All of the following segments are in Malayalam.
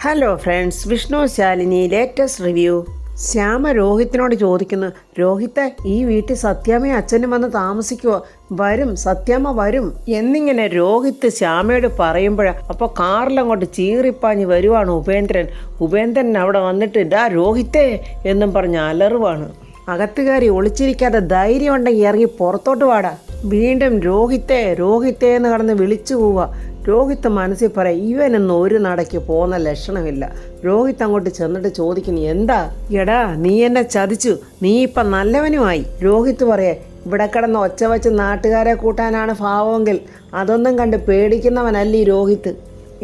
Hello friends, Vishnu Shalini latest review. Shyama രോഹിത്തിനോട് ചോദിക്കുന്നു, രോഹിത്തെ ഈ വീട്ടിൽ സത്യാമ്മയും അച്ഛനും വന്ന് താമസിക്കുമോ? വരും, സത്യാമ്മ വരും എന്നിങ്ങനെ രോഹിത്ത് ശ്യാമയോട് പറയുമ്പോഴാണ് അപ്പോൾ കാറിലങ്ങോട്ട് ചീറിപ്പാഞ്ഞ് വരുവാണ് ഉപേന്ദ്രൻ അവിടെ വന്നിട്ട് ഡാ രോഹിത്തേ എന്നും പറഞ്ഞ് അലറുവാണ്. അകത്തുകാരി ഒളിച്ചിരിക്കാതെ ധൈര്യം ഉണ്ടെങ്കിൽ ഇറങ്ങി പുറത്തോട്ട് വാടാ. വീണ്ടും രോഹിത്തേ എന്ന് കടന്ന് വിളിച്ചു പോവുക. രോഹിത്ത് മനസ്സിൽ പറയാം, ഇവനൊന്നും ഒരു നടയ്ക്ക് പോകുന്ന ലക്ഷണമില്ല. രോഹിത്ത് അങ്ങോട്ട് ചെന്നിട്ട് ചോദിക്കുന്നു, എന്താ എടാ നീ എന്നെ ചതിച്ചു, നീ ഇപ്പം നല്ലവനുമായി. രോഹിത്ത് പറയാ, ഇവിടെ കിടന്ന് ഒച്ച വച്ച് നാട്ടുകാരെ കൂട്ടാനാണ് ഭാവമെങ്കിൽ അതൊന്നും കണ്ട് പേടിക്കുന്നവനല്ല ഈ രോഹിത്ത്.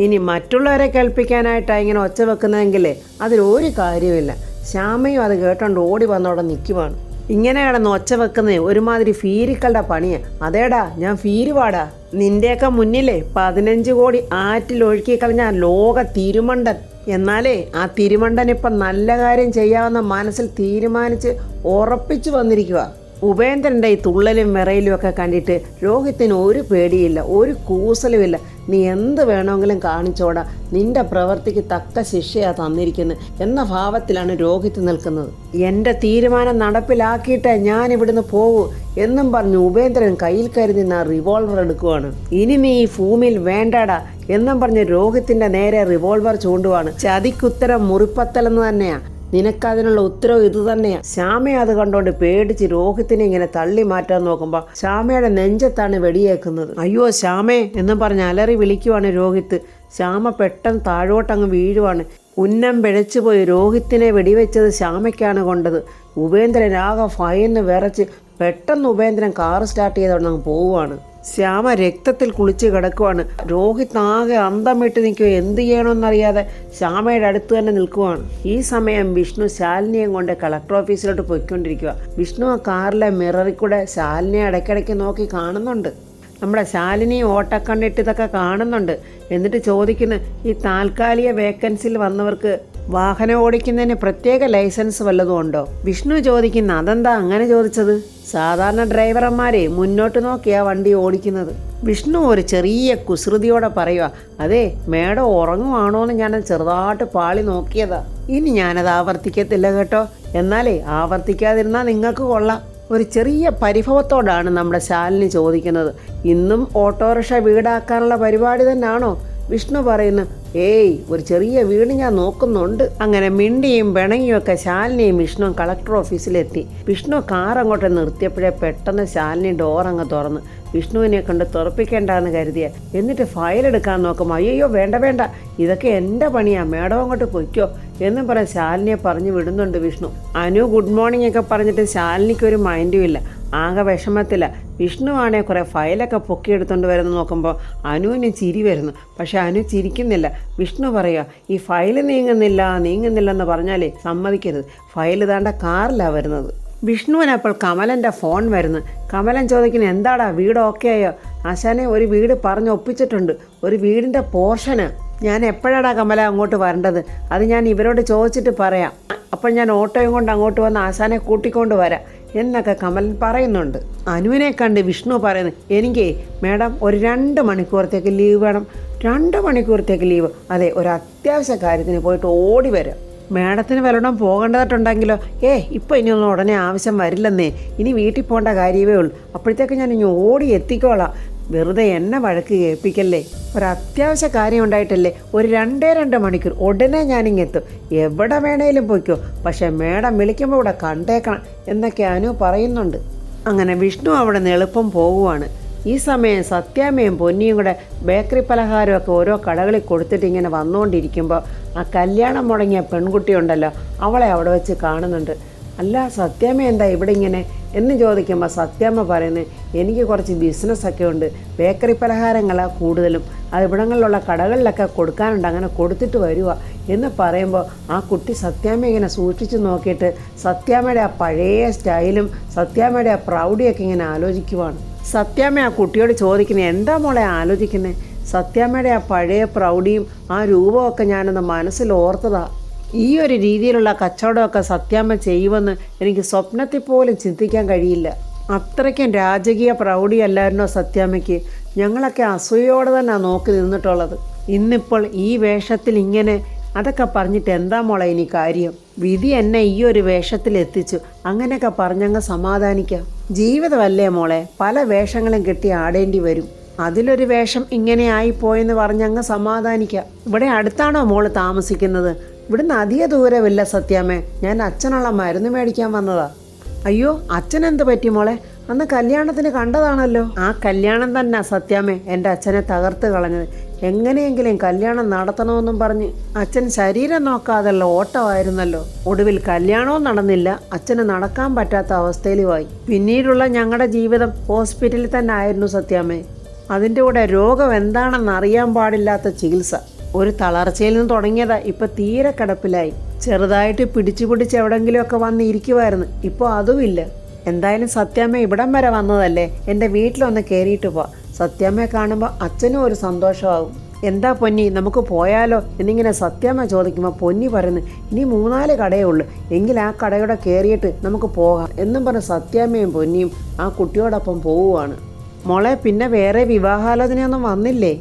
ഇനി മറ്റുള്ളവരെ കേൾപ്പിക്കാനായിട്ടാണ് ഇങ്ങനെ ഒച്ച വെക്കുന്നതെങ്കിലേ അതിലൊരു കാര്യമില്ല. ശ്യാമയും അത് കേട്ടോണ്ട് ഓടി വന്നോടെ നിൽക്കുവാണ്. ഇങ്ങനെ കിടന്ന് ഒച്ച വെക്കുന്നേ ഒരുമാതിരി ഫീരിക്കളുടെ പണിയാ. അതേടാ ഞാൻ ഫീരുവാടാ. നിന്റെയൊക്കെ മുന്നിലേ 15 കോടി ആറ്റിൽ ഒഴുക്കി കളഞ്ഞ ലോക തിരുമണ്ടൻ. എന്നാലേ ആ തിരുമണ്ടൻ ഇപ്പം നല്ല കാര്യം ചെയ്യാമെന്ന മനസ്സിൽ തീരുമാനിച്ച് ഉറപ്പിച്ചു വന്നിരിക്കുക. ഉപേന്ദ്രൻ്റെ ഈ തുള്ളലും വിറയിലും ഒക്കെ കണ്ടിട്ട് രോഹിത്തിന് ഒരു പേടിയില്ല, ഒരു കൂസലുമില്ല. നീ എന്ത് വേണമെങ്കിലും കാണിച്ചോടാ, നിന്റെ പ്രവൃത്തിക്ക് തക്ക ശിക്ഷയാണ് തന്നിരിക്കുന്നത് എന്ന ഭാവത്തിലാണ് രോഹിത്ത് നിൽക്കുന്നത്. എൻ്റെ തീരുമാനം നടപ്പിലാക്കിയിട്ടേ ഞാൻ ഇവിടുന്ന് പോകൂ എന്നും പറഞ്ഞ് ഉപേന്ദ്രൻ കയ്യിൽ കരുതി റിവോൾവർ എടുക്കുവാണ്. ഇനി നീ ഈ ഭൂമിയിൽ വേണ്ടടാ എന്നും പറഞ്ഞ് രോഹിത്തിൻ്റെ നേരെ റിവോൾവർ ചൂണ്ടുവാണ്. ചതിക്കുത്തരം മുറിപ്പത്തലെന്ന് തന്നെയാണ്, നിനക്കതിനുള്ള ഉത്തരവ് ഇത് തന്നെയാണ്. ശ്യാമ അത് കണ്ടോണ്ട് പേടിച്ച് രോഹിത്തിനെ ഇങ്ങനെ തള്ളി മാറ്റാൻ നോക്കുമ്പോൾ ശ്യാമയുടെ നെഞ്ചത്താണ് വെടിയേക്കുന്നത്. അയ്യോ ശ്യാമേ എന്നും പറഞ്ഞ് അലറി വിളിക്കുവാണ് രോഹിത്ത്. ശ്യാമ പെട്ടെന്ന് താഴോട്ടങ്ങ് വീഴുവാണ്. ഉന്നം പിഴച്ചുപോയി രോഹിത്തിനെ വെടിവെച്ചത് ശ്യാമയ്ക്കാണ് കൊണ്ടത്. ഉപേന്ദ്രൻ ആകെ ഭയന്ന് വിറച്ച് പെട്ടെന്ന് ഉപേന്ദ്രൻ കാറ് സ്റ്റാർട്ട് ചെയ്തോണ്ട് അങ്ങ് പോവുകയാണ്. ശ്യാമ രക്തത്തിൽ കുളിച്ച് കിടക്കുവാണ്. രോഹിത് ആകെ അന്തം വിട്ട് നിൽക്കുക, എന്ത് ചെയ്യണമെന്നറിയാതെ ശ്യാമയുടെ അടുത്ത് തന്നെ നിൽക്കുവാണ്. ഈ സമയം വിഷ്ണു ശാലിനിയെ കൊണ്ട് കളക്ടർ ഓഫീസിലോട്ട് പോയിക്കൊണ്ടിരിക്കുക. വിഷ്ണു ആ കാറിലെ മിററിൽ കൂടെ ശാലിനിയെ ഇടയ്ക്കിടയ്ക്ക് നോക്കി കാണുന്നുണ്ട്. നമ്മുടെ ശാലിനി ഓട്ടക്കണ്ണിട്ട് ഇതൊക്കെ കാണുന്നുണ്ട്. എന്നിട്ട് ചോദിക്കുന്നു, ഈ താൽക്കാലിക വേക്കൻസിയിൽ വന്നവർക്ക് വാഹനം ഓടിക്കുന്നതിന് പ്രത്യേക ലൈസൻസ് വല്ലതും ഉണ്ടോ? വിഷ്ണു ചോദിക്കുന്നു, അതെന്താ അങ്ങനെ ചോദിച്ചത്? സാധാരണ ഡ്രൈവർമാരെ മുന്നോട്ട് നോക്കിയാ വണ്ടി ഓടിക്കുന്നത്. വിഷ്ണു ഒരു ചെറിയ കുസൃതിയോടെ പറയുക, അതെ മേഡം ഉറങ്ങുവാണോന്ന് ഞാനത് ചെറുതായിട്ട് പാളി നോക്കിയതാ. ഇനി ഞാനത് ആവർത്തിക്കത്തില്ല കേട്ടോ. എന്നാലേ ആവർത്തിക്കാതിരുന്നാൽ നിങ്ങൾക്ക് കൊള്ളാം. ഒരു ചെറിയ പരിഭവത്തോടാണ് നമ്മുടെ ശാലിനി ചോദിക്കുന്നത്, ഇന്നും ഓട്ടോറിക്ഷ വീടാക്കാനുള്ള പരിപാടി തന്നെയാണോ? വിഷ്ണു പറയുന്നു, ഏയ് ഒരു ചെറിയ വീട് ഞാൻ നോക്കുന്നുണ്ട്. അങ്ങനെ മിണ്ടിയും പിണങ്ങിയും ഒക്കെ ശാലിനിയും വിഷ്ണുവും കളക്ടർ ഓഫീസിലെത്തി. വിഷ്ണു കാർ അങ്ങോട്ട് നിർത്തിയപ്പോഴേ പെട്ടെന്ന് ശാലിനി ഡോർ അങ്ങ് തുറന്ന് വിഷ്ണുവിനെ കൊണ്ട് തുറപ്പിക്കേണ്ടെന്ന് കരുതിയ. എന്നിട്ട് ഫയൽ എടുക്കാൻ നോക്കുമ്പോൾ അയ്യോ വേണ്ട, ഇതൊക്കെ എൻ്റെ പണിയാ, മേഡം അങ്ങോട്ട് പൊയ്ക്കോ എന്നും പറഞ്ഞ് ശാലിനിയെ പറഞ്ഞു വിടുന്നുണ്ട് വിഷ്ണു. അനു ഗുഡ് മോർണിംഗ് ഒക്കെ പറഞ്ഞിട്ട് ശാലിനിക്കൊരു മൈൻഡും ഇല്ല, ആകെ വിഷമത്തില്ല. വിഷ്ണു ആണെ കുറേ ഫയലൊക്കെ പൊക്കിയെടുത്തുകൊണ്ട് വരുന്ന നോക്കുമ്പോൾ അനുവിന് ചിരി വരുന്നു. പക്ഷെ അനു ചിരിക്കുന്നില്ല. വിഷ്ണു പറയുക, ഈ ഫയൽ നീങ്ങുന്നില്ലെന്ന് പറഞ്ഞാലേ സമ്മതിക്കരുത്, ഫയൽ താണ്ട കാറിലാണ് വരുന്നത്. വിഷ്ണുവിനപ്പോൾ കമലൻ്റെ ഫോൺ വരുന്നു. കമലൻ ചോദിക്കുന്നു, എന്താടാ വീട് ഓക്കെ ആയോ? ആശാനെ ഒരു വീട് പറഞ്ഞ് ഒപ്പിച്ചിട്ടുണ്ട്, ഒരു വീടിൻ്റെ പോർഷന്. ഞാൻ എപ്പോഴാടാ കമല അങ്ങോട്ട് വരേണ്ടത്? അത് ഞാൻ ഇവരോട് ചോദിച്ചിട്ട് പറയാം. അപ്പോൾ ഞാൻ ഓട്ടോയും കൊണ്ട് അങ്ങോട്ട് വന്ന് ആശാനെ കൂട്ടിക്കൊണ്ട് വരാം എന്നൊക്കെ കമലൻ പറയുന്നുണ്ട്. അനുവിനെ കണ്ട് വിഷ്ണു പറയുന്നു, എനിക്ക് മേഡം ഒരു 2 മണിക്കൂറത്തേക്ക് ലീവ് വേണം. 2 മണിക്കൂറത്തേക്ക് ലീവ്? അതെ, ഒരു അത്യാവശ്യ കാര്യത്തിന് പോയിട്ട് ഓടി വരാം. മേഡത്തിന് വല്ലതും പോകേണ്ടതായിട്ടുണ്ടെങ്കിലോ? ഇപ്പോൾ ഇനിയൊന്നും ഉടനെ ആവശ്യം വരില്ലെന്നേ, ഇനി വീട്ടിൽ പോകേണ്ട കാര്യമേ ഉള്ളൂ. അപ്പോഴത്തേക്ക് ഞാൻ ഇനി ഓടി എത്തിക്കോളാം. വെറുതെ എന്നെ വഴക്ക് കേൾപ്പിക്കല്ലേ. ഒരു അത്യാവശ്യ കാര്യം ഉണ്ടായിട്ടല്ലേ, ഒരു 2 മണിക്കൂർ ഉടനെ ഞാനിങ്ങെത്തും. എവിടെ വേണേലും പോയിക്കോ, പക്ഷേ മേഡം വിളിക്കുമ്പോൾ ഇവിടെ കണ്ടേക്കണം എന്നൊക്കെ അനു പറയുന്നുണ്ട്. അങ്ങനെ വിഷ്ണു അവിടെ നിന്ന് എളുപ്പം പോകുവാണ്. ഈ സമയം സത്യാമ്മയും പൊന്നിയും കൂടെ ബേക്കറി പലഹാരമൊക്കെ ഓരോ കടകളിൽ കൊടുത്തിട്ട് ഇങ്ങനെ വന്നുകൊണ്ടിരിക്കുമ്പോൾ ആ കല്യാണം മുടങ്ങിയ പെൺകുട്ടിയുണ്ടല്ലോ, അവളെ അവിടെ വെച്ച് കാണുന്നുണ്ട്. അല്ല സത്യാമ്മ എന്താ ഇവിടെ ഇങ്ങനെ എന്ന് ചോദിക്കുമ്പോൾ സത്യാമ്മ പറയുന്നത്, എനിക്ക് കുറച്ച് ബിസിനസ്സൊക്കെ ഉണ്ട്, ബേക്കറി പലഹാരങ്ങളാണ് കൂടുതലും, അത് ഇവിടങ്ങളിലുള്ള കടകളിലൊക്കെ കൊടുക്കാനുണ്ട്, അങ്ങനെ കൊടുത്തിട്ട് വരിക എന്ന് പറയുമ്പോൾ ആ കുട്ടി സത്യാമ്മ ഇങ്ങനെ സൂക്ഷിച്ച് നോക്കിയിട്ട് സത്യാമ്മയുടെ ആ പഴയ സ്റ്റൈലും സത്യാമ്മയുടെ ആ പ്രൗഢിയൊക്കെ ഇങ്ങനെ ആലോചിക്കുവാണ്. സത്യാമ്മ ആ കുട്ടിയോട് ചോദിക്കുന്നത്, എന്താ മോളെ ആലോചിക്കുന്നത്? സത്യാമ്മയുടെ ആ പഴയ പ്രൗഢിയും ആ രൂപമൊക്കെ ഞാനൊന്ന് മനസ്സിൽ ഓർത്തതാ. ഈ ഒരു രീതിയിലുള്ള കച്ചവടമൊക്കെ സത്യാമ്മ ചെയ്യുമെന്ന് എനിക്ക് സ്വപ്നത്തിൽ പോലും ചിന്തിക്കാൻ കഴിയില്ല. അത്രയ്ക്കും രാജകീയ പ്രൗഢിയല്ലായിരുന്നോ സത്യാമ്മയ്ക്ക്? ഞങ്ങളൊക്കെ അസൂയോടെ തന്നെ നോക്കി നിന്നിട്ടുള്ളത്. ഇന്നിപ്പോൾ ഈ വേഷത്തിൽ ഇങ്ങനെ അതൊക്കെ പറഞ്ഞിട്ട് എന്താ മോളെ ഇനി കാര്യം? വിധി എന്നെ ഈ ഒരു വേഷത്തിൽ എത്തിച്ചു, അങ്ങനെയൊക്കെ പറഞ്ഞങ്ങ് സമാധാനിക്കാം. ജീവിതമല്ലേ മോളെ, പല വേഷങ്ങളും കെട്ടി ആടേണ്ടി വരും. അതിലൊരു വേഷം ഇങ്ങനെ ആയിപ്പോയെന്ന് പറഞ്ഞങ്ങ് സമാധാനിക്കാം. ഇവിടെ അടുത്താണോ മോള് താമസിക്കുന്നത്? ഇവിടുന്ന് അധിക ദൂരമില്ല സത്യാമ്മേ. ഞാൻ അച്ഛനുള്ള മരുന്ന് മേടിക്കാൻ വന്നതാ. അയ്യോ, അച്ഛൻ എന്ത് പറ്റി മോളെ? അന്ന് കല്യാണത്തിന് കണ്ടതാണല്ലോ. ആ കല്യാണം തന്നെ സത്യാമ്മേ എൻ്റെ അച്ഛനെ തകർത്ത് കളഞ്ഞത്. എങ്ങനെയെങ്കിലും കല്യാണം നടത്തണമെന്നും പറഞ്ഞ് അച്ഛൻ ശരീരം നോക്കാതെയുള്ള ഓട്ടമായിരുന്നല്ലോ. ഒടുവിൽ കല്യാണവും നടന്നില്ല, അച്ഛന് നടക്കാൻ പറ്റാത്ത അവസ്ഥയിലുമായി. പിന്നീടുള്ള ഞങ്ങളുടെ ജീവിതം ഹോസ്പിറ്റലിൽ തന്നെ ആയിരുന്നു സത്യാമ്മേ. അതിൻ്റെ കൂടെ രോഗം എന്താണെന്ന് അറിയാൻ പാടില്ലാത്ത ചികിത്സ. ഒരു തളർച്ചയിൽ നിന്ന് തുടങ്ങിയതാ, ഇപ്പം തീരെ കിടപ്പിലായി. ചെറുതായിട്ട് പിടിച്ച് എവിടെങ്കിലുമൊക്കെ വന്ന് ഇരിക്കുമായിരുന്നു, ഇപ്പോൾ അതുമില്ല. എന്തായാലും സത്യാമ്മ ഇവിടം വരെ വന്നതല്ലേ, എൻ്റെ വീട്ടിലൊന്ന് കയറിയിട്ട് പോ. സത്യാമ്മയെ കാണുമ്പോൾ അച്ഛനും ഒരു സന്തോഷമാകും. എന്താ പൊന്നി, നമുക്ക് പോയാലോ എന്നിങ്ങനെ സത്യാമ്മ ചോദിക്കുമ്പോൾ പൊന്നി പറയുന്നു, ഇനി 3-4 കടയേ ഉള്ളൂ, എങ്കിൽ ആ കടയോടെ കയറിയിട്ട് നമുക്ക് പോകാം എന്നും പറഞ്ഞ് സത്യാമ്മയും പൊന്നിയും ആ കുട്ടിയോടൊപ്പം പോവുകയാണ്. മോളെ, പിന്നെ വേറെ വിവാഹാലോചനയൊന്നും വന്നില്ലേ?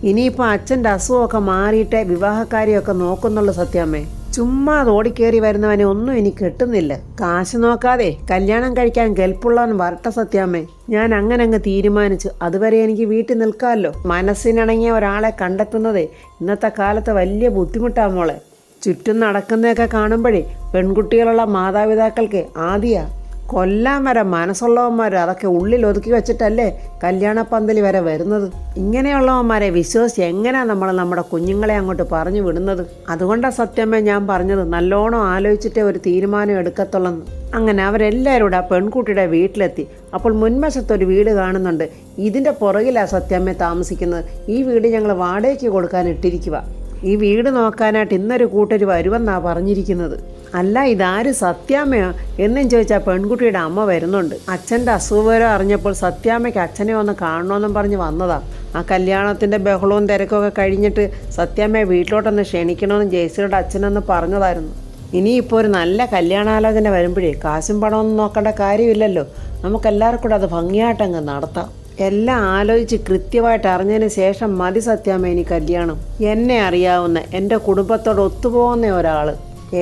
ഇനിയിപ്പോൾ അച്ഛൻ്റെ അസുഖമൊക്കെ മാറിയിട്ട് വിവാഹക്കാരിയൊക്കെ നോക്കുന്നുള്ളൂ സത്യാമ്മേ. ചുമ്മാ ഓടിക്കേറി വരുന്നവനെ ഒന്നും എനിക്ക് കിട്ടുന്നില്ല. കാശ് നോക്കാതെ കല്യാണം കഴിക്കാൻ കെൽപ്പുള്ളവൻ വരട്ടെ സത്യാമ്മേ. ഞാൻ അങ്ങ് തീരുമാനിച്ചു. അതുവരെ എനിക്ക് വീട്ടിൽ നിൽക്കാമല്ലോ. മനസ്സിനിണങ്ങിയ ഒരാളെ കണ്ടെത്തുന്നതേ ഇന്നത്തെ കാലത്ത് വലിയ ബുദ്ധിമുട്ടാണ് മോളെ. ചുറ്റും നടക്കുന്നതൊക്കെ കാണുമ്പോഴേ പെൺകുട്ടികളുള്ള മാതാപിതാക്കൾക്ക് ആദ്യ കൊല്ലാൻ വരെ മനസ്സുള്ളവന്മാർ അതൊക്കെ ഉള്ളിൽ ഒതുക്കി വെച്ചിട്ടല്ലേ കല്യാണപ്പന്തലി വരെ വരുന്നത്. ഇങ്ങനെയുള്ളവന്മാരെ വിശ്വസിച്ച് എങ്ങനെയാണ് നമ്മൾ നമ്മുടെ കുഞ്ഞുങ്ങളെ അങ്ങോട്ട് പറഞ്ഞു വിടുന്നത്? അതുകൊണ്ടാണ് സത്യമേ ഞാൻ പറഞ്ഞത്, നല്ലോണം ആലോചിച്ചിട്ടേ ഒരു തീരുമാനം എടുക്കത്തുള്ളെന്ന്. അങ്ങനെ അവരെല്ലാവരും കൂടെ ആ പെൺകുട്ടിയുടെ വീട്ടിലെത്തി. അപ്പോൾ മുൻവശത്തൊരു വീട് കാണുന്നുണ്ട്. ഇതിൻ്റെ പുറകിലാണ് സത്യാമ്മ താമസിക്കുന്നത്. ഈ വീട് ഞങ്ങൾ വാടകയ്ക്ക് കൊടുക്കാൻ ഇട്ടിരിക്കുക. ഈ വീട് നോക്കാനായിട്ട് ഇന്നൊരു കൂട്ടർ വരുമെന്നാണ് പറഞ്ഞിരിക്കുന്നത്. അല്ല, ഇതാര് സത്യാമ്മയോ എന്നും ചോദിച്ചാൽ പെൺകുട്ടിയുടെ അമ്മ വരുന്നുണ്ട്. അച്ഛൻ്റെ അസുഖവിവരം അറിഞ്ഞപ്പോൾ സത്യാമ്മയ്ക്ക് അച്ഛനെ ഒന്ന് കാണണമെന്നും പറഞ്ഞ് വന്നതാ. ആ കല്യാണത്തിൻ്റെ ബഹളവും തിരക്കൊക്കെ കഴിഞ്ഞിട്ട് സത്യാമ്മയെ വീട്ടിലോട്ടൊന്ന് ക്ഷണിക്കണമെന്ന് ജയശ്രീയുടെ അച്ഛനൊന്ന് പറഞ്ഞതായിരുന്നു. ഇനിയിപ്പോൾ ഒരു നല്ല കല്യാണാലോചന വരുമ്പോഴേ കാശും പണമൊന്നും നോക്കേണ്ട കാര്യമില്ലല്ലോ. നമുക്കെല്ലാവർക്കും കൂടെ അത് ഭംഗിയായിട്ടങ്ങ് നടത്താം. എല്ലാം ആലോചിച്ച് കൃത്യമായിട്ട് അറിഞ്ഞതിന് ശേഷം മതി സത്യാമ്മ ഇനി കല്യാണം. എന്നെ അറിയാവുന്ന എൻ്റെ കുടുംബത്തോട് ഒത്തുപോകുന്ന ഒരാൾ.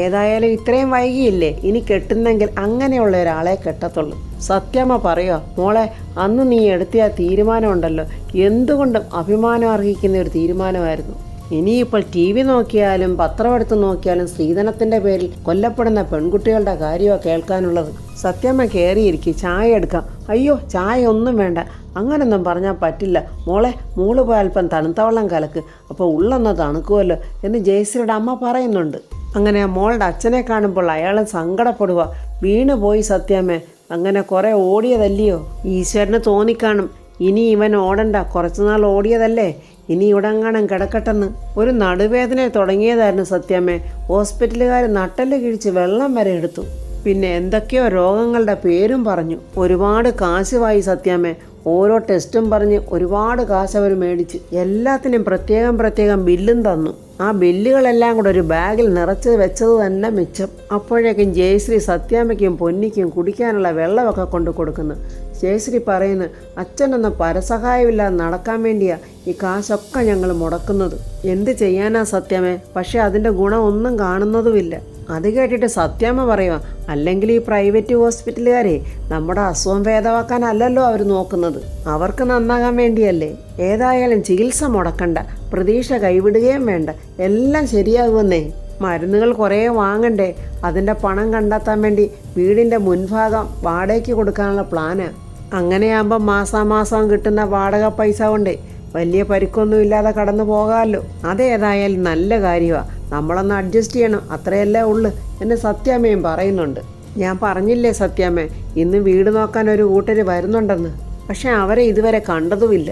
ഏതായാലും ഇത്രയും വൈകിയില്ലേ, ഇനി കെട്ടുന്നെങ്കിൽ അങ്ങനെയുള്ള ഒരാളെ കെട്ടത്തുള്ളൂ. സത്യാമ്മ പറയുക, മോളെ അന്ന് നീ എടുത്ത ആ തീരുമാനമുണ്ടല്ലോ, എന്തുകൊണ്ടും അഭിമാനം അർഹിക്കുന്ന ഒരു തീരുമാനമായിരുന്നു. ഇനിയിപ്പോൾ TV നോക്കിയാലും പത്രമെടുത്ത് നോക്കിയാലും സ്ത്രീധനത്തിൻ്റെ പേരിൽ കൊല്ലപ്പെടുന്ന പെൺകുട്ടികളുടെ കാര്യമാണ് കേൾക്കാനുള്ളത്. സത്യാമ്മ കയറിയിരിക്കും, ചായ എടുക്കാം. അയ്യോ, ചായ ഒന്നും വേണ്ട, അങ്ങനൊന്നും പറഞ്ഞാൽ പറ്റില്ല മോളെ. മോള് പോയി അല്പം തണുത്ത വെള്ളം കലക്ക്, അപ്പോൾ ഉള്ളൊന്ന് തണുക്കുമല്ലോ എന്ന് ജയശ്രീയുടെ അമ്മ പറയുന്നുണ്ട്. അങ്ങനെ മോളുടെ അച്ഛനെ കാണുമ്പോൾ അയാൾ സങ്കടപ്പെടുക. വീണ് പോയി സത്യാമ്മേ, അങ്ങനെ കുറേ ഓടിയതല്ലയോ. ഈശ്വരന് തോന്നിക്കാണും ഇനി ഇവൻ ഓടണ്ട, കുറച്ചുനാൾ ഓടിയതല്ലേ, ഇനി ഇവിടെങ്ങാനും കിടക്കട്ടെന്ന്. ഒരു നടുവേദന തുടങ്ങിയതായിരുന്നു സത്യാമ്മേ. ഹോസ്പിറ്റലുകാർ നട്ടല് കിഴിച്ച് വെള്ളം വരെ എടുത്തു. പിന്നെ എന്തൊക്കെയോ രോഗങ്ങളുടെ പേരും പറഞ്ഞു. ഒരുപാട് കാശുമായി സത്യാമ്മേ. ഓരോ ടെസ്റ്റും പറഞ്ഞ് ഒരുപാട് കാശ് അവർ മേടിച്ച് എല്ലാത്തിനും പ്രത്യേകം ബില്ലും തന്നു. ആ ബില്ലുകളെല്ലാം കൂടെ ഒരു ബാഗിൽ നിറച്ച് വെച്ചത് തന്നെ മിച്ചം. അപ്പോഴേക്കും ജയശ്രീ സത്യാമ്മയ്ക്കും പൊന്നിക്കും കുടിക്കാനുള്ള വെള്ളമൊക്കെ കൊണ്ടു കൊടുക്കുന്നു. ജയശ്രീ പറയുന്നു, അച്ഛനൊന്നും പരസഹായമില്ലാതെ നടക്കാൻ വേണ്ടിയാ ഈ കാശൊക്കെ ഞങ്ങൾ മുടക്കുന്നത്. എന്ത് ചെയ്യാനാ സത്യാമ്മേ, പക്ഷെ അതിൻ്റെ ഗുണം ഒന്നും കാണുന്നതുമില്ല. അത് കേട്ടിട്ട് സത്യാമ്മ പറയുക, അല്ലെങ്കിൽ ഈ പ്രൈവറ്റ് ഹോസ്പിറ്റലുകാരെ നമ്മുടെ അസുഖം ഭേദമാക്കാനല്ലല്ലോ അവർ നോക്കുന്നത്, അവർക്ക് നന്നാകാൻ വേണ്ടിയല്ലേ. ഏതായാലും ചികിത്സ മുടക്കണ്ട, പ്രതീക്ഷ കൈവിടുകയും വേണ്ട, എല്ലാം ശരിയാകുമെന്നേ. മരുന്നുകൾ കുറേ വാങ്ങണ്ടേ, അതിൻ്റെ പണം കണ്ടെത്താൻ വേണ്ടി വീടിൻ്റെ മുൻഭാഗം വാടകയ്ക്ക് കൊടുക്കാനുള്ള പ്ലാനാണ്. അങ്ങനെയാകുമ്പോൾ മാസാമാസം കിട്ടുന്ന വാടക പൈസ കൊണ്ടേ വലിയ പരിക്കൊന്നുമില്ലാതെ കടന്നു പോകാമല്ലോ. അതേതായാലും നല്ല കാര്യമാണ്, നമ്മളൊന്ന് അഡ്ജസ്റ്റ് ചെയ്യണം, അത്രയല്ലേ ഉള്ളു എന്ന് സത്യാമ്മയും പറയുന്നുണ്ട്. ഞാൻ പറഞ്ഞില്ലേ സത്യാമ്മ, ഇന്ന് വീട് നോക്കാൻ ഒരു കൂട്ടർ വരുന്നുണ്ടെന്ന്, പക്ഷെ അവരെ ഇതുവരെ കണ്ടതുമില്ല.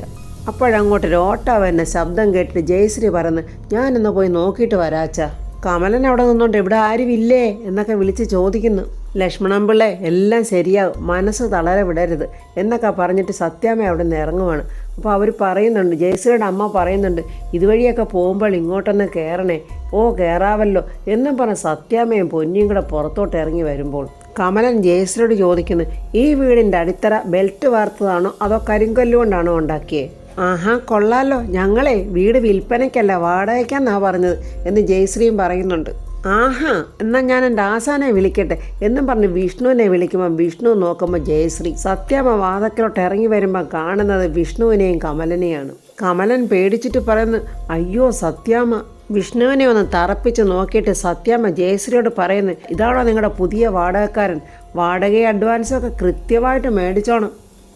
അപ്പോഴങ്ങോട്ട് രോട്ടാ വരുന്ന ശബ്ദം കേട്ടിട്ട് ജയശ്രീ പറഞ്ഞ്, ഞാനിന്ന് പോയി നോക്കിയിട്ട് വരാച്ചാ. കമലൻ അവിടെ നിന്നുകൊണ്ട് ഇവിടെ ആരുമില്ലേ എന്നൊക്കെ വിളിച്ച് ചോദിക്കുന്നു. ലക്ഷ്മണൻ പിള്ളേ, എല്ലാം ശരിയാവും, മനസ്സ് തളരെ വിടരുത് എന്നൊക്കെ പറഞ്ഞിട്ട് സത്യാമ്മ അവിടെ നിന്ന് ഇറങ്ങുവാണ്. അപ്പോൾ അവർ പറയുന്നുണ്ട്, ജയശ്രീയുടെ അമ്മ പറയുന്നുണ്ട്, ഇതുവഴിയൊക്കെ പോകുമ്പോൾ ഇങ്ങോട്ടൊന്ന് കയറണേ. ഓ കയറാവല്ലോ എന്നും പറഞ്ഞ് സത്യാമ്മയും പൊന്നിയും കൂടെ പുറത്തോട്ട് ഇറങ്ങി വരുമ്പോൾ കമലൻ ജയശ്രീയോട് ചോദിക്കുന്നു, ഈ വീടിൻ്റെ അടിത്തറ ബെൽറ്റ് വാർത്തതാണോ അതോ കരിങ്കല്ലുകൊണ്ടാണോ ഉണ്ടാക്കിയേ? ആഹാ കൊള്ളാലോ, ഞങ്ങളെ വീട് വിൽപ്പനയ്ക്കല്ല വാടകയ്ക്കാന്നാ പറഞ്ഞത് എന്ന് ജയശ്രീയും പറയുന്നുണ്ട്. ആഹാ, എന്നാൽ ഞാൻ എൻ്റെ ആശാനെ വിളിക്കട്ടെ എന്നും പറഞ്ഞ് വിഷ്ണുവിനെ വിളിക്കുമ്പോൾ വിഷ്ണു നോക്കുമ്പോൾ ജയശ്രീ സത്യാമ്മ വാതക്കലോട്ട് ഇറങ്ങി വരുമ്പോൾ കാണുന്നത് വിഷ്ണുവിനെയും കമലനെയാണ്. കമലൻ പേടിച്ചിട്ട് പറയുന്നു, അയ്യോ സത്യാമ്മ. വിഷ്ണുവിനെ ഒന്ന് തറപ്പിച്ച് നോക്കിയിട്ട് സത്യാമ്മ ജയശ്രീയോട് പറയുന്നു, ഇതാണോ നിങ്ങളുടെ പുതിയ വാടകക്കാരൻ? വാടകയും അഡ്വാൻസൊക്കെ കൃത്യമായിട്ട് മേടിച്ചോണം.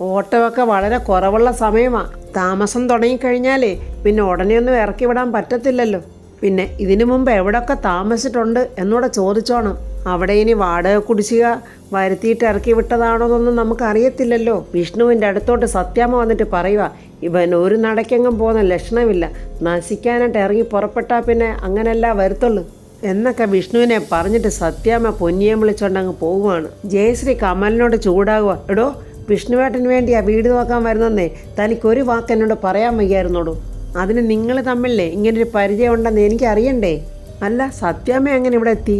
ഓട്ടമൊക്കെ വളരെ കുറവുള്ള സമയമാണ്. താമസം തുടങ്ങിക്കഴിഞ്ഞാലേ പിന്നെ ഉടനെയൊന്നും ഇറക്കി വിടാൻ പറ്റത്തില്ലല്ലോ. പിന്നെ ഇതിനു മുമ്പ് എവിടെയൊക്കെ താമസിച്ചിട്ടുണ്ട് എന്നൂടെ ചോദിച്ചോണം. അവിടെ ഇനി വാടക കുടിശ്ശിക വരുത്തിയിട്ട് ഇറക്കി വിട്ടതാണോന്നൊന്നും നമുക്കറിയത്തില്ലല്ലോ. വിഷ്ണുവിൻ്റെ അടുത്തോട്ട് സത്യാമ്മ വന്നിട്ട് പറയുക, ഇവൻ ഒരു നടക്കെങ്ങും പോകുന്ന ലക്ഷണമില്ല, നശിക്കാനായിട്ട് ഇറങ്ങി പുറപ്പെട്ടാൽ പിന്നെ അങ്ങനെയല്ല വരുത്തുള്ളൂ എന്നൊക്കെ വിഷ്ണുവിനെ പറഞ്ഞിട്ട് സത്യാമ്മ പൊന്നിയെ വിളിച്ചോണ്ടങ്ങ് പോവുകയാണ്. ജയശ്രീ കമലിനോട് ചൂടാകുക, എടോ വിഷ്ണുവേട്ടന് വേണ്ടി ആ വീട് നോക്കാൻ വരുന്നേ, തനിക്കൊരു വാക്ക് എന്നോട് പറയാൻ വയ്യായിരുന്നോടൂ. അതിന് നിങ്ങൾ തമ്മിലേ ഇങ്ങനൊരു പരിചയം ഉണ്ടെന്ന് എനിക്കറിയണ്ടേ? അല്ല സത്യാമ്മ എങ്ങനെ ഇവിടെ എത്തി?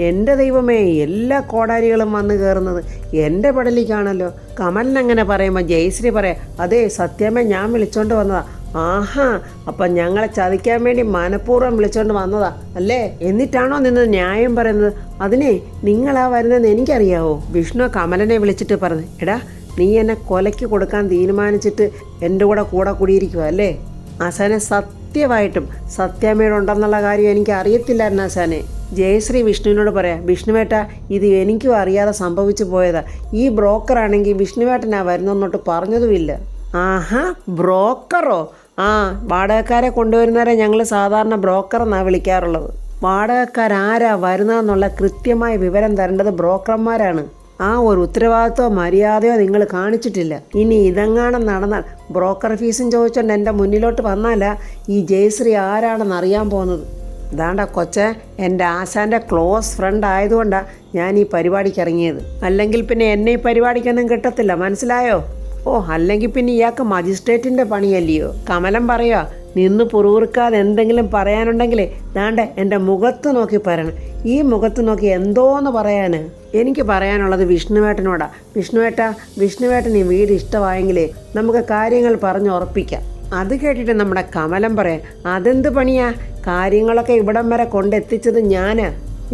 എൻ്റെ ദൈവമേ, എല്ലാ കോടാരികളും വന്ന് കയറുന്നത് എൻ്റെ പടലിക്കാണല്ലോ. കമലിനങ്ങനെ പറയുമ്പോൾ ജയശ്രീ പറയാം, അതെ സത്യാമ്മ ഞാൻ വിളിച്ചോണ്ട് വന്നതാ. ആഹാ, അപ്പം ഞങ്ങളെ ചതിക്കാൻ വേണ്ടി മനഃപൂർവ്വം വിളിച്ചോണ്ട് വന്നതാ അല്ലേ? എന്നിട്ടാണോ നിന്ന് ന്യായം പറയുന്നത്? അതിനെ നിങ്ങളാ വരുന്നതെന്ന് എനിക്കറിയാവോ? വിഷ്ണു കമലനെ വിളിച്ചിട്ട് പറഞ്ഞു, എടാ നീ എന്നെ കൊലയ്ക്ക് കൊടുക്കാൻ തീരുമാനിച്ചിട്ട് എൻ്റെ കൂടെ കൂടിയിരിക്കുക അല്ലേ? ആശാനെ സത്യമായിട്ടും സത്യാമ്മയോടുണ്ടെന്നുള്ള കാര്യം എനിക്ക് അറിയത്തില്ലായിരുന്നു ആശാനെ. ജയശ്രീ വിഷ്ണുവിനോട് പറയാം, വിഷ്ണുവേട്ട ഇത് എനിക്കും അറിയാതെ സംഭവിച്ചു പോയതാ. ഈ ബ്രോക്കറാണെങ്കിൽ വിഷ്ണുവേട്ടനാ വരുന്നൊന്നോട്ട് പറഞ്ഞതുമില്ല. ആഹാ, ബ്രോക്കറോ? ആ, വാടകക്കാരെ കൊണ്ടുവരുന്നവരെ ഞങ്ങൾ സാധാരണ ബ്രോക്കർ എന്നാണ് വിളിക്കാറുള്ളത്. വാടകക്കാരാരാ വരുന്നതെന്നുള്ള കൃത്യമായ വിവരം തരേണ്ടത് ബ്രോക്കർമാരാണ്. ആ ഒരു ഉത്തരവാദിത്വമോ മര്യാദയോ നിങ്ങൾ കാണിച്ചിട്ടില്ല. ഇനി ഇതെങ്ങാനും നടന്നാൽ ബ്രോക്കർ ഫീസും ചോദിച്ചുകൊണ്ട് എൻ്റെ മുന്നിലോട്ട് വന്നാലാ ഈ ജയശ്രീ ആരാണെന്ന് അറിയാൻ പോകുന്നത്. ഇതാണ്ട കൊച്ചെ, എൻ്റെ ആശാൻ്റെ ക്ലോസ് ഫ്രണ്ട് ആയതുകൊണ്ടാണ് ഞാൻ ഈ പരിപാടിക്ക് ഇറങ്ങിയത്. അല്ലെങ്കിൽ പിന്നെ എന്നെ ഈ പരിപാടിക്കൊന്നും കിട്ടത്തില്ല, മനസ്സിലായോ? ഓ, അല്ലെങ്കിൽ പിന്നെ ഇയാൾക്ക് മജിസ്ട്രേറ്റിൻ്റെ പണിയല്ലയോ? കമലം പറയുക, നിന്ന് പുറൂർക്കാതെ എന്തെങ്കിലും പറയാനുണ്ടെങ്കിലേ ദാണ്ട എൻ്റെ മുഖത്ത് നോക്കി പറയണം. ഈ മുഖത്ത് നോക്കി എന്തോന്ന് പറയാൻ? എനിക്ക് പറയാനുള്ളത് വിഷ്ണുവേട്ടനോടാ. വിഷ്ണുവേട്ടൻ ഈ വീട് ഇഷ്ടമായെങ്കിലേ നമുക്ക് കാര്യങ്ങൾ പറഞ്ഞുറപ്പിക്കാം. അത് കേട്ടിട്ട് നമ്മുടെ കമലം പറയാം, അതെന്ത് പണിയാ? കാര്യങ്ങളൊക്കെ ഇവിടം വരെ കൊണ്ടെത്തിച്ചത് ഞാനാ.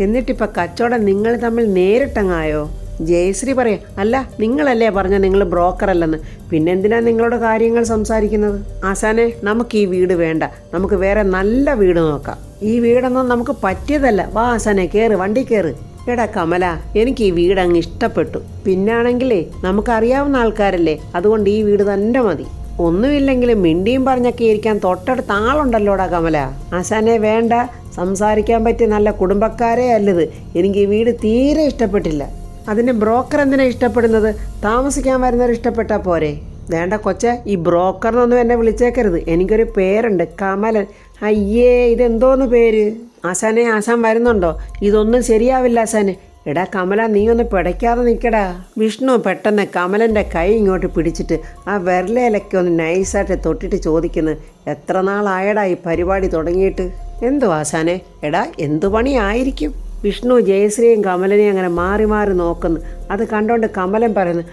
എന്നിട്ടിപ്പോൾ കച്ചവടം നിങ്ങൾ തമ്മിൽ നേരിട്ടങ്ങായോ? ജയശ്രീ പറയാം, അല്ല നിങ്ങളല്ലേ പറഞ്ഞ നിങ്ങൾ ബ്രോക്കറല്ലെന്ന്, പിന്നെന്തിനാ നിങ്ങളോട് കാര്യങ്ങൾ സംസാരിക്കുന്നത്? ആശാനെ, നമുക്ക് ഈ വീട് വേണ്ട, നമുക്ക് വേറെ നല്ല വീട് നോക്കാം. ഈ വീടൊന്നും നമുക്ക് പറ്റിയതല്ല. വാ ആശാനെ, കയറ്, വണ്ടി കയറ്. എടാ കമല, എനിക്ക് ഈ വീട് അങ്ങ് ഇഷ്ടപ്പെട്ടു. പിന്നാണെങ്കിലേ നമുക്കറിയാവുന്ന ആൾക്കാരല്ലേ, അതുകൊണ്ട് ഈ വീട് തന്നെ മതി. ഒന്നുമില്ലെങ്കിലും മിണ്ടിയും പറഞ്ഞൊക്കെ ഇരിക്കാൻ തൊട്ടടുത്ത ആളുണ്ടല്ലോടാ കമല. ആശാനെ വേണ്ട, സംസാരിക്കാൻ പറ്റിയ നല്ല കുടുംബക്കാരേ അല്ലത്. എനിക്ക് ഈ വീട് തീരെ ഇഷ്ടപ്പെട്ടില്ല. അതിന് ബ്രോക്കർ എന്തിനാ ഇഷ്ടപ്പെടുന്നത്? താമസിക്കാൻ വരുന്നവർ ഇഷ്ടപ്പെട്ടാൽ പോരെ? വേണ്ട കൊച്ചെ, ഈ ബ്രോക്കറിനൊന്നും എന്നെ വിളിച്ചേക്കരുത്. എനിക്കൊരു പേരുണ്ട്, കമലൻ. അയ്യേ, ഇതെന്തോന്ന് പേര്? ആശാനെ, ആശാൻ വരുന്നുണ്ടോ? ഇതൊന്നും ശരിയാവില്ല ആശാനെ. എടാ കമല, നീ ഒന്ന് പിടയ്ക്കാതെ നിൽക്കടാ. വിഷ്ണു പെട്ടെന്ന് കമലൻ്റെ കൈ ഇങ്ങോട്ട് പിടിച്ചിട്ട് ആ വിരലയിലൊക്കെ ഒന്ന് നൈസായിട്ട് തൊട്ടിട്ട് ചോദിക്കുന്നു, എത്ര നാളായടാ ഈ പരിപാടി തുടങ്ങിയിട്ട്? എന്തോ ആശാനെ? എടാ എന്തു പണിയായിരിക്കും? വിഷ്ണു ജയശ്രീയും കമലനെയും അങ്ങനെ മാറി മാറി നോക്കുന്നു. അത് കണ്ടോണ്ട് കമലൻ പറയുന്നു,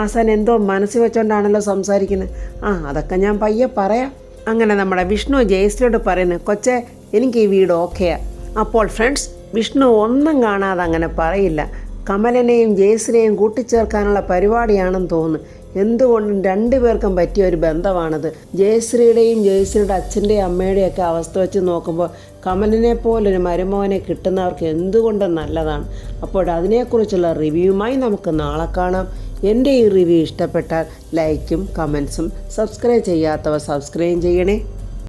ആശാൻ എന്തോ മനസ്സിൽ വെച്ചോണ്ടാണല്ലോ സംസാരിക്കുന്നത്. അതൊക്കെ ഞാൻ പയ്യെ പറയാം. അങ്ങനെ നമ്മുടെ വിഷ്ണു ജയശ്രീയോട് പറയുന്നു, കൊച്ചെ എനിക്ക് ഈ വീട് ഓക്കെയാ. അപ്പോൾ ഫ്രണ്ട്സ്, വിഷ്ണു ഒന്നും കാണാതെ അങ്ങനെ പറയില്ല. കമലനെയും ജയശ്രീയെയും കൂട്ടിച്ചേർക്കാനുള്ള പരിപാടിയാണെന്ന് തോന്നുന്നു. എന്തുകൊണ്ടും രണ്ടുപേർക്കും പറ്റിയ ഒരു ബന്ധമാണത്. ജയശ്രീയുടെയും ജയശ്രീയുടെ അച്ഛൻ്റെയും അമ്മയുടെയും ഒക്കെ അവസ്ഥ വെച്ച് നോക്കുമ്പോൾ കമലിനെ പോലൊരു മരുമോനെ കിട്ടുന്നവർക്ക് എന്തുകൊണ്ടും നല്ലതാണ്. അപ്പോൾ അതിനെക്കുറിച്ചുള്ള റിവ്യൂമായി നമുക്ക് നാളെ കാണാം. എൻ്റെ ഈ റിവ്യൂ ഇഷ്ടപ്പെട്ടാൽ ലൈക്കും കമൻസും, സബ്സ്ക്രൈബ് ചെയ്യാത്തവർ സബ്സ്ക്രൈബ് ചെയ്യണേ.